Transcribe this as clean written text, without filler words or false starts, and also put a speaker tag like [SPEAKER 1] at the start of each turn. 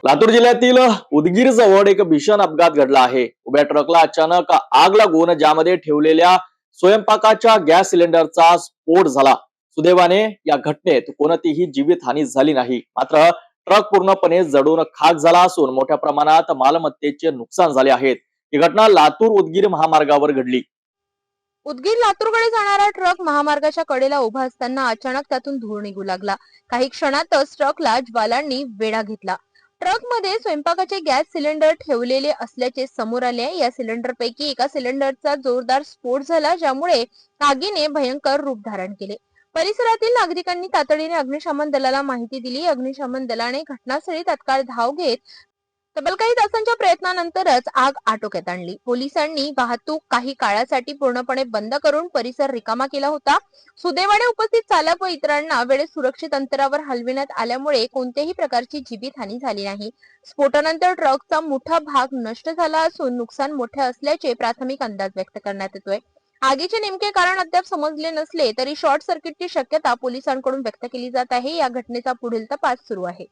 [SPEAKER 1] लातूर जिल्ह्यातील उदगीर जवळ एक भीषण अपघात घडला आहे. उभ्या ट्रकला अचानक आग लागून ज्यामध्ये ठेवलेल्या स्वयंपाकाच्या गॅस सिलेंडरचा स्फोट झाला. सुदैवाने या घटनेत कोणतीही जीवितहानी झाली नाही. मात्र ट्रक पूर्णपणे जळून खाक झाला असून मोठ्या प्रमाणात मालमत्तेचे नुकसान झाले आहेत. ही घटना लातूर उदगीर महामार्गावर घडली.
[SPEAKER 2] उदगीर लातूरकडे जाणारा ट्रक महामार्गाच्या कडेला उभा असताना अचानक त्यातून धूर निघू लागला. काही क्षणातच ट्रकला ज्वालांनी वेढा घेतला. ट्रकमध्ये स्वयंपाकाचे गॅस सिलेंडर ठेवलेले असल्याचे समोर आले. या सिलेंडरपैकी एका सिलेंडरचा जोरदार स्फोट झाला, ज्यामुळे आगीने भयंकर रूप धारण केले. परिसरातील नागरिकांनी तातडीने अग्निशमन दलाला माहिती दिली. अग्निशमन दलाने घटनास्थळी तात्काळ धाव घेत तब्बल काही तासांच्या प्रयत्नानंतरच आग आटोक्यात आणली. पोलिसांनी वाहतूक काही काळासाठी पूर्णपणे बंद करून परिसर रिकामा केला होता. सुदैवाने उपस्थित चालक व इतरांना वेळेत सुरक्षित अंतरावर हलविण्यात आल्यामुळे कोणत्याही प्रकारची जीवितहानी झाली नाही. स्फोटानंतर ट्रकचा मोठा भाग नष्ट झाला असून नुकसान मोठे असल्याचे प्राथमिक अंदाज व्यक्त करण्यात येतोय. आगीचे नेमके कारण अद्याप समजले नसले तरी शॉर्ट सर्किटची शक्यता पोलिसांकडून व्यक्त केली जात आहे. या घटनेचा पुढील तपास सुरू आहे.